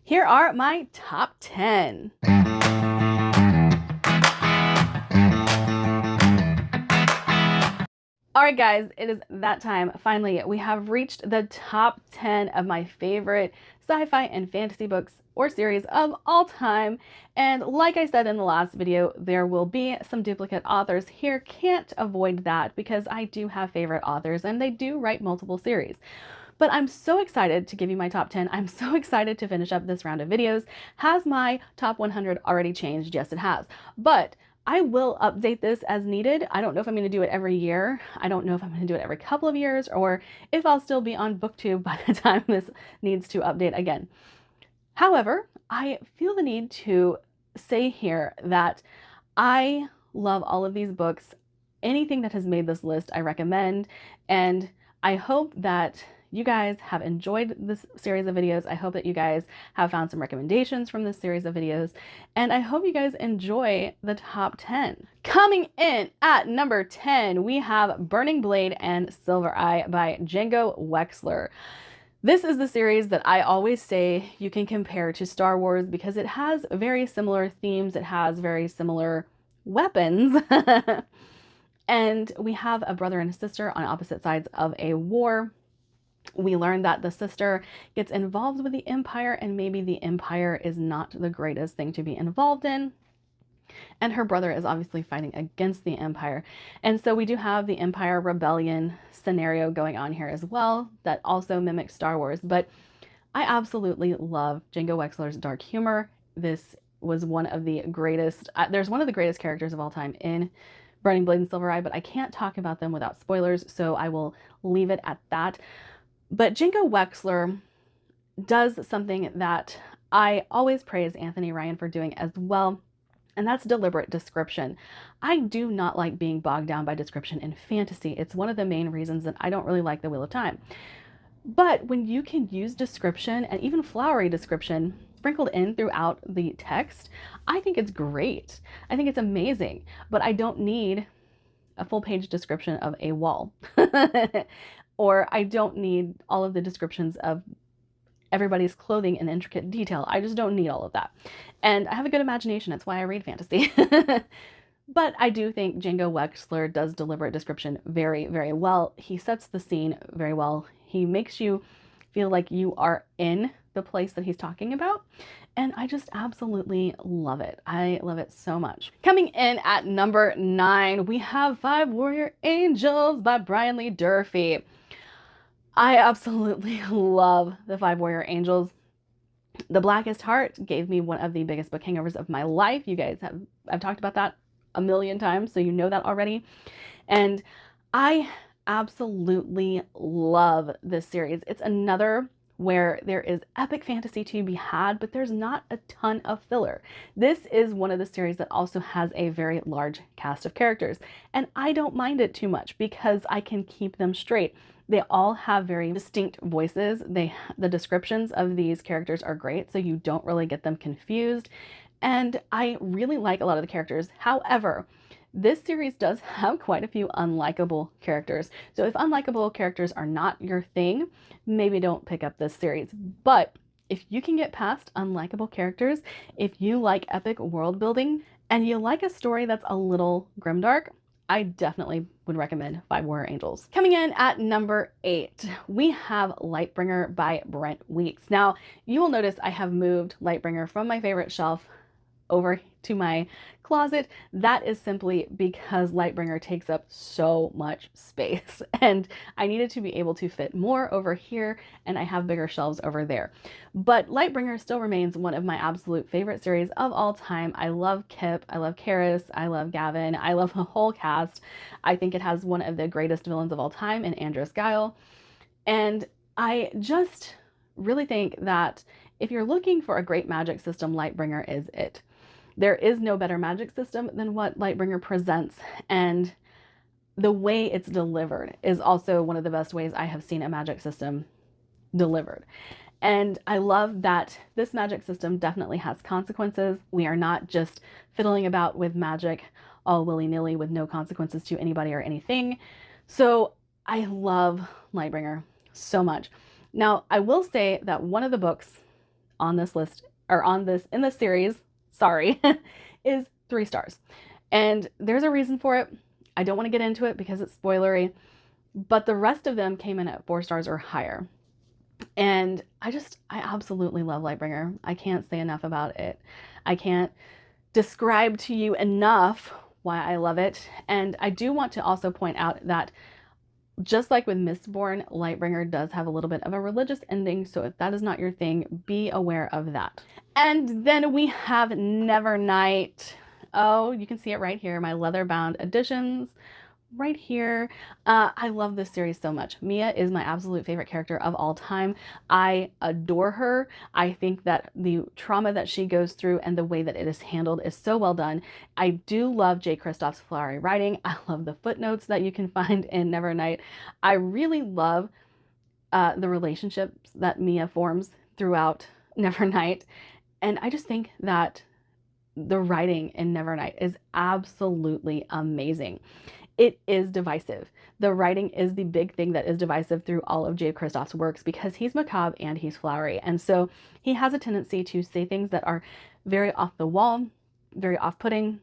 Here are my top 10. Alright guys, it is that time. Finally, we have reached the top 10 of my favorite sci-fi and fantasy books or series of all time. And like I said in the last video, there will be some duplicate authors here. Can't avoid that because I do have favorite authors and they do write multiple series. But I'm so excited to give you my top 10. I'm so excited to finish up this round of videos. Has my top 100 already changed? Yes, it has. But I will update this as needed. I don't know if I'm going to do it every year. I don't know if I'm going to do it every couple of years or if I'll still be on BookTube by the time this needs to update again. However, I feel the need to say here that I love all of these books. Anything that has made this list, I recommend. And I hope that you guys have enjoyed this series of videos. I hope that you guys have found some recommendations from this series of videos. And I hope you guys enjoy the top 10. Coming in at number 10, we have Burning Blade and Silver Eye by Django Wexler. This is the series that I always say you can compare to Star Wars because it has very similar themes. It has very similar weapons. And we have a brother and a sister on opposite sides of a war. We learn that the sister gets involved with the Empire and maybe the Empire is not the greatest thing to be involved in. And her brother is obviously fighting against the Empire. And so we do have the Empire Rebellion scenario going on here as well that also mimics Star Wars. But I absolutely love Django Wexler's dark humor. This was one of the greatest, there's one of the greatest characters of all time in Burning Blade and Silver Eye, but I can't talk about them without spoilers, so I will leave it at that. But Django Wexler does something that I always praise Anthony Ryan for doing as well, and that's deliberate description. I do not like being bogged down by description in fantasy. It's one of the main reasons that I don't really like The Wheel of Time. But when you can use description and even flowery description sprinkled in throughout the text, I think it's great. I think it's amazing, but I don't need a full page description of a wall. Or I don't need all of the descriptions of everybody's clothing in intricate detail. I just don't need all of that. And I have a good imagination. That's why I read fantasy. But I do think Django Wexler does deliberate description very, very well. He sets the scene very well. He makes you feel like you are in the place that he's talking about. And I just absolutely love it. I love it so much. Coming in at number 9, we have 5 Warrior Angels by Brian Lee Durfee. I absolutely love the 5 Warrior Angels. The Blackest Heart gave me one of the biggest book hangovers of my life. You guys have, I've talked about that a million times, so you know that already. And I absolutely love this series. It's another where there is epic fantasy to be had, but there's not a ton of filler. This is one of the series that also has a very large cast of characters, and I don't mind it too much because I can keep them straight. They all have very distinct voices. The descriptions of these characters are great, so you don't really get them confused. And I really like a lot of the characters. However, this series does have quite a few unlikable characters. So if unlikable characters are not your thing, maybe don't pick up this series. But if you can get past unlikable characters, if you like epic world building, and you like a story that's a little grimdark, I definitely would recommend 5 Warrior Angels. Coming in at number 8, we have Lightbringer by Brent Weeks. Now, you will notice I have moved Lightbringer from my favorite shelf over to my closet. That is simply because Lightbringer takes up so much space and I needed to be able to fit more over here, and I have bigger shelves over there. But Lightbringer still remains one of my absolute favorite series of all time. I love Kip, I love Karis, I love Gavin, I love the whole cast. I think it has one of the greatest villains of all time in Andros Guile. And I just really think that if you're looking for a great magic system, Lightbringer is it. There is no better magic system than what Lightbringer presents, and the way it's delivered is also one of the best ways I have seen a magic system delivered. And I love that this magic system definitely has consequences. We are not just fiddling about with magic all willy-nilly with no consequences to anybody or anything. So I love Lightbringer so much. Now, I will say that one of the books on this list, or in this series, sorry, is 3 stars. And there's a reason for it. I don't want to get into it because it's spoilery, but the rest of them came in at 4 stars or higher. And I absolutely love Lightbringer. I can't say enough about it. I can't describe to you enough why I love it. And I do want to also point out that just like with Mistborn, Lightbringer does have a little bit of a religious ending, so if that is not your thing, be aware of that. And then we have Nevernight. Oh, you can see it right here, my leather-bound editions right here. I love this series so much. Mia is my absolute favorite character of all time. I adore her. I think that the trauma that she goes through and the way that it is handled is so well done. I do love J. Kristoff's flowery writing. I love the footnotes that you can find in Nevernight. I really love the relationships that Mia forms throughout Nevernight. And I just think that the writing in Nevernight is absolutely amazing. It is divisive. The writing is the big thing that is divisive through all of J. Kristoff's works because he's macabre and he's flowery. And so he has a tendency to say things that are very off the wall, very off-putting.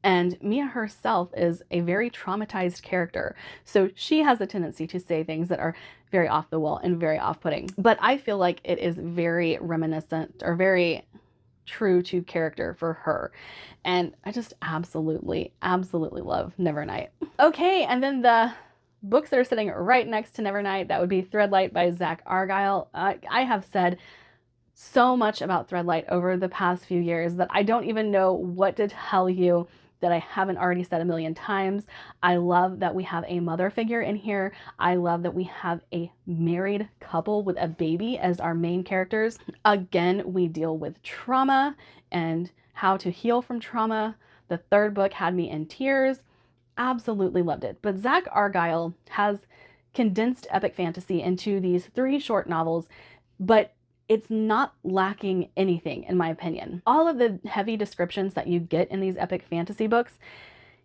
And Mia herself is a very traumatized character. So she has a tendency to say things that are very off the wall and very off-putting. But I feel like it is very reminiscent or very true to character for her. And I just absolutely love Nevernight. Okay, and then the books that are sitting right next to Nevernight, that would be Threadlight by Zach Argyle. I have said so much about Threadlight over the past few years that I don't even know what to tell you that I haven't already said a million times. I love that we have a mother figure in here. I love that we have a married couple with a baby as our main characters. Again, we deal with trauma and how to heal from trauma. The 3rd book had me in tears. Absolutely loved it. But Zach Argyle has condensed epic fantasy into these 3 short novels, but it's not lacking anything, in my opinion. All of the heavy descriptions that you get in these epic fantasy books,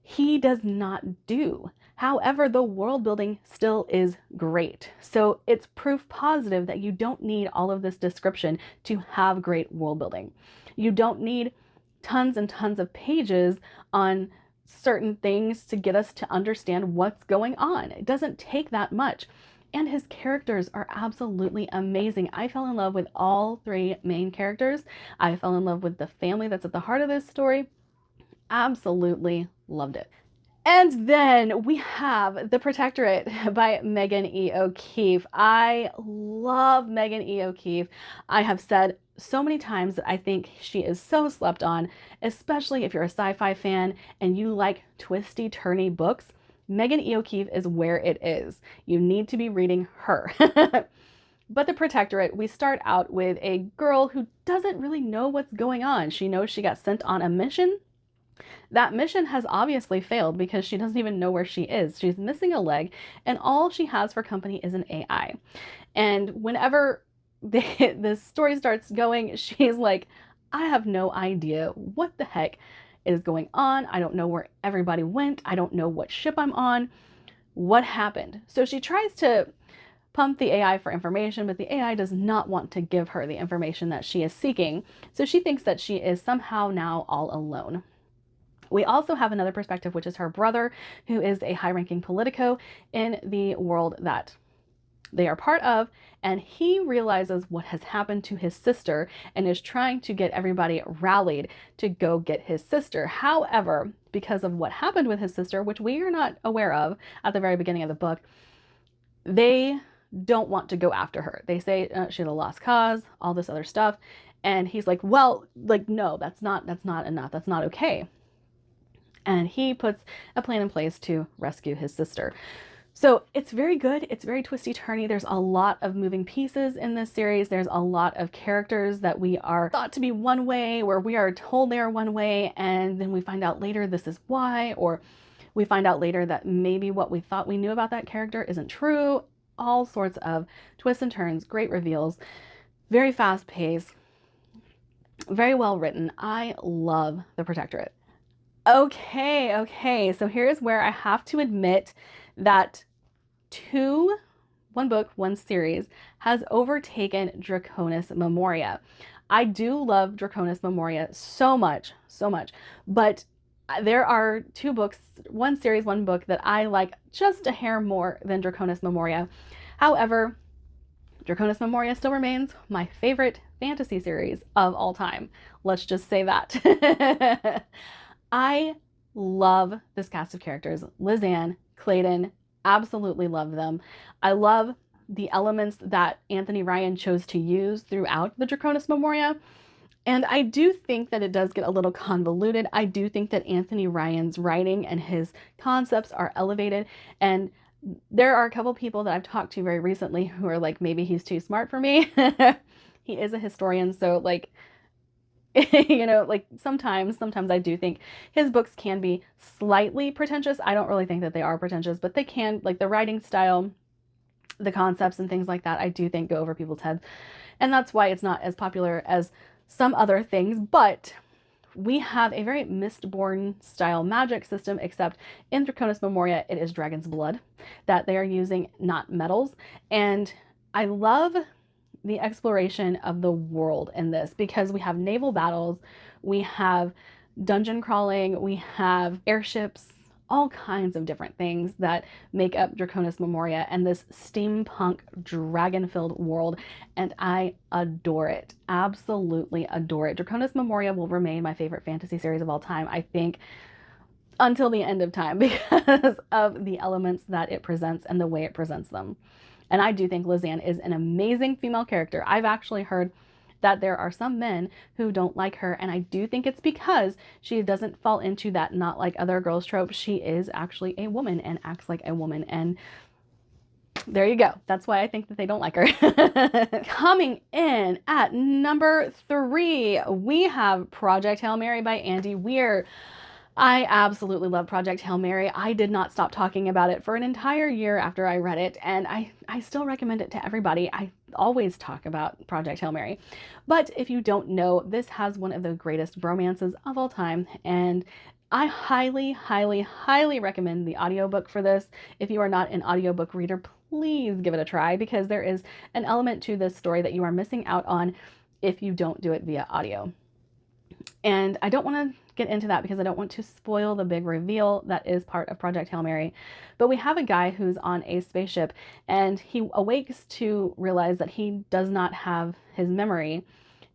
he does not do. However, the world building still is great. So it's proof positive that you don't need all of this description to have great world building. You don't need tons and tons of pages on certain things to get us to understand what's going on. It doesn't take that much. And his characters are absolutely amazing. I fell in love with all 3 main characters. I fell in love with the family that's at the heart of this story. Absolutely loved it. And then we have The Protectorate by Megan E. O'Keefe. I love Megan E. O'Keefe. I have said so many times that I think she is so slept on, especially if you're a sci-fi fan and you like twisty, turny books. Megan E. O'Keefe is where it is. You need to be reading her. But The Protectorate, we start out with a girl who doesn't really know what's going on. She knows she got sent on a mission. That mission has obviously failed because she doesn't even know where she is. She's missing a leg, and all she has for company is an AI. And whenever the story starts going, she's like, I have no idea what the heck is going on. I don't know where everybody went. I don't know what ship I'm on. What happened? So she tries to pump the AI for information, but the AI does not want to give her the information that she is seeking. So she thinks that she is somehow now all alone. We also have another perspective, which is her brother, who is a high-ranking politico in the world that they are part of, and he realizes what has happened to his sister and is trying to get everybody rallied to go get his sister. However, because of what happened with his sister, which we are not aware of at the very beginning of the book, they don't want to go after her. They say she had a lost cause, all this other stuff, and he's like, well, like, no, that's not enough. That's not okay. And he puts a plan in place to rescue his sister. So it's very good. It's very twisty-turny. There's a lot of moving pieces in this series. There's a lot of characters that we are thought to be one way, where we are told they are one way, and then we find out later this is why, or we find out later that maybe what we thought we knew about that character isn't true. All sorts of twists and turns, great reveals, very fast-paced, very well written. I love The Protectorate. Okay, so here's where I have to admit that 2 one book, one series, has overtaken Draconic Memoria. I do love Draconic Memoria so much, but there are two books, one series, one book that I like just a hair more than Draconic Memoria. However, Draconic Memoria still remains my favorite fantasy series of all time. Let's just say that. I love this cast of characters. Lizanne, Clayton, absolutely love them. I love the elements that Anthony Ryan chose to use throughout the Draconic Memoria. And I do think that it does get a little convoluted. I do think that Anthony Ryan's writing and his concepts are elevated. And there are a couple people that I've talked to very recently who are like, maybe he's too smart for me. He is a historian, so like, you know, like sometimes I do think his books can be slightly pretentious. I don't really think that they are pretentious, but they can, like the writing style, the concepts and things like that, I do think go over people's heads. And that's why it's not as popular as some other things. But we have a very Mistborn style magic system, except in Draconic Memoria, it is dragon's blood that they are using, not metals. And I love the exploration of the world in this because we have naval battles, we have dungeon crawling, we have airships, all kinds of different things that make up Draconic Memoria and this steampunk dragon-filled world, and I adore it. Absolutely adore it. Draconic Memoria will remain my favorite fantasy series of all time, I think, until the end of time, because of the elements that it presents and the way it presents them. And I do think Lizanne is an amazing female character. I've actually heard that there are some men who don't like her, and I do think it's because she doesn't fall into that not like other girls trope. She is actually a woman and acts like a woman, and there you go. That's why I think that they don't like her. Coming in at number 3, we have Project Hail Mary by Andy Weir. I absolutely love Project Hail Mary. I did not stop talking about it for an entire year after I read it, and I still recommend it to everybody. I always talk about Project Hail Mary. But if you don't know, this has one of the greatest bromances of all time, and I highly recommend the audiobook for this. If you are not an audiobook reader, please give it a try, because there is an element to this story that you are missing out on if you don't do it via audio. And I don't want to get into that because I don't want to spoil the big reveal that is part of Project Hail Mary. But we have a guy who's on a spaceship, and he awakes to realize that he does not have his memory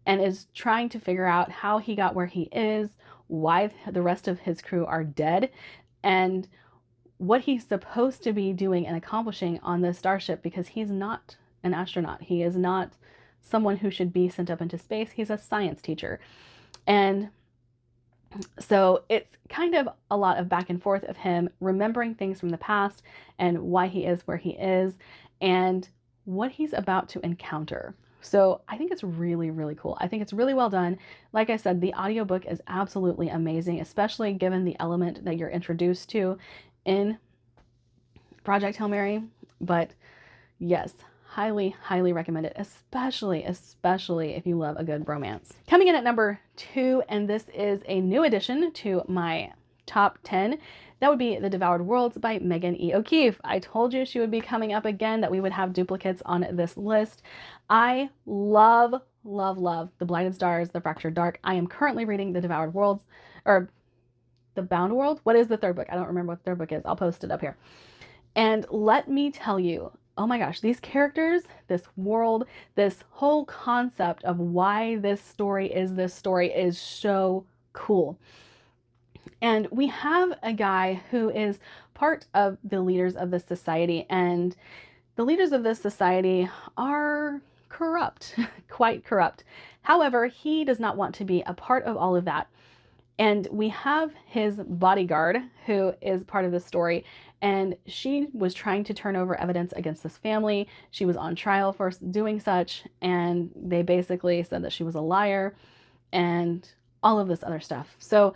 and is trying to figure out how he got where he is, why the rest of his crew are dead, and what he's supposed to be doing and accomplishing on this starship, because he's not an astronaut. He is not someone who should be sent up into space. He's a science teacher. And so it's kind of a lot of back and forth of him remembering things from the past and why he is where he is and what he's about to encounter. So I think it's really cool. I think it's really well done. Like I said, the audiobook is absolutely amazing, especially given the element that you're introduced to in Project Hail Mary. But yes, highly recommend it, especially if you love a good bromance. Coming in at number 2, and this is a new addition to my top 10, that would be The Devoured Worlds by Megan E. O'Keefe. I told you she would be coming up again, that we would have duplicates on this list. I love The Blighted Stars, The Fractured Dark. I am currently reading The Devoured Worlds, or The Bound World. What is the third book? I don't remember what the third book is. I'll post it up here. And let me tell you, oh my gosh, these characters, this world, this whole concept of why this story is so cool. And we have a guy who is part of the leaders of this society, and the leaders of this society are corrupt, quite corrupt. However, he does not want to be a part of all of that. And we have his bodyguard, who is part of the story, and she was trying to turn over evidence against this family. She was on trial for doing such, and they basically said that she was a liar and all of this other stuff. So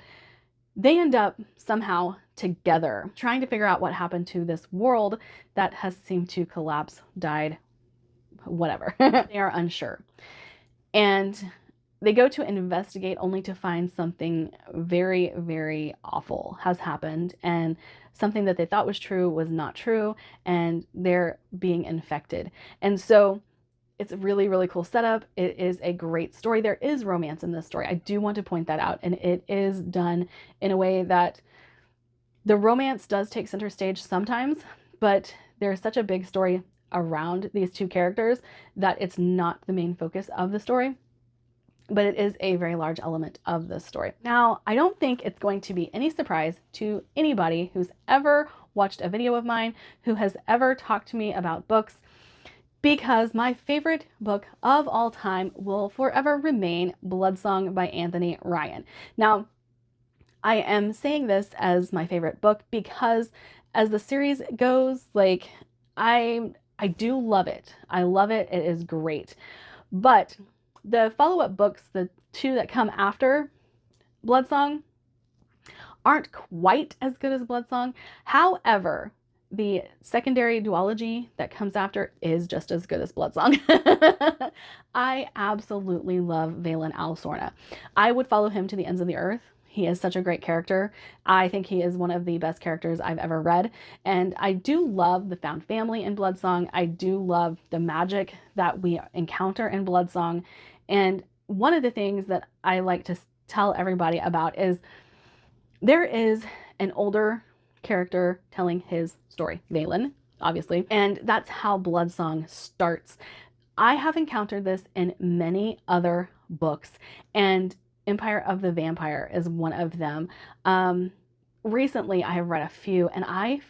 they end up somehow together trying to figure out what happened to this world that has seemed to collapse, died, whatever. They are unsure. And they go to investigate only to find something very, very awful has happened, and something that they thought was true was not true, and they're being infected. And so it's a really, really cool setup. It is a great story. There is romance in this story. I do want to point that out. And it is done in a way that the romance does take center stage sometimes, but there's such a big story around these two characters that it's not the main focus of the story, but it is a very large element of the story. Now, I don't think it's going to be any surprise to anybody who's ever watched a video of mine, who has ever talked to me about books, because my favorite book of all time will forever remain Bloodsong by Anthony Ryan. Now, I am saying this as my favorite book because as the series goes, like, I do love it. I love it. It is great. But the follow-up books, the two that come after Bloodsong, aren't quite as good as Bloodsong. However, the secondary duology that comes after is just as good as Bloodsong. I absolutely love Valen Alsorna. I would follow him to the ends of the earth. He is such a great character. I think he is one of the best characters I've ever read. And I do love the found family in Bloodsong. I do love the magic that we encounter in Bloodsong. And one of the things that I like to tell everybody about is there is an older character telling his story, Valen, obviously, and that's how Bloodsong starts. I have encountered this in many other books, and Empire of the Vampire is one of them. Recently, I have read a few, and I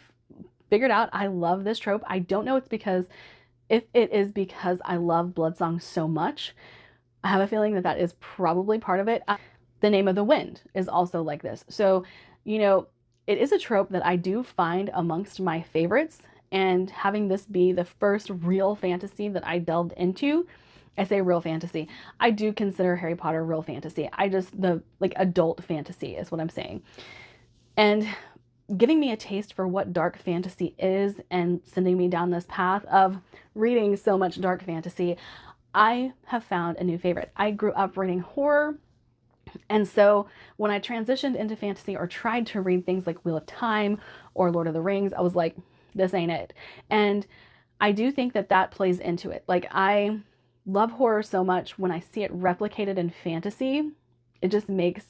figured out I love this trope. I don't know if it is because I love Bloodsong so much. I have a feeling that that is probably part of it. The Name of the Wind is also like this. So, you know, it is a trope that I do find amongst my favorites, and having this be the first real fantasy that I delved into, I say real fantasy, I do consider Harry Potter real fantasy. The adult fantasy is what I'm saying. And giving me a taste for what dark fantasy is and sending me down this path of reading so much dark fantasy, I have found a new favorite. I grew up reading horror. And so when I transitioned into fantasy or tried to read things like Wheel of Time or Lord of the Rings, I was like, this ain't it. And I do think that that plays into it. Like, I love horror so much. When I see it replicated in fantasy, it just makes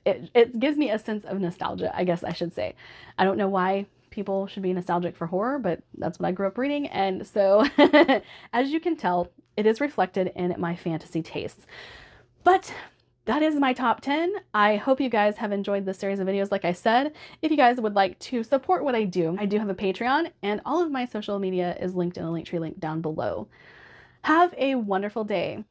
it gives me a sense of nostalgia, I guess I should say. I don't know why people should be nostalgic for horror, but that's what I grew up reading. And so as you can tell, it is reflected in my fantasy tastes. But that is my top 10. I hope you guys have enjoyed this series of videos. Like I said, if you guys would like to support what I do have a Patreon, and all of my social media is linked in the Linktree link down below. Have a wonderful day.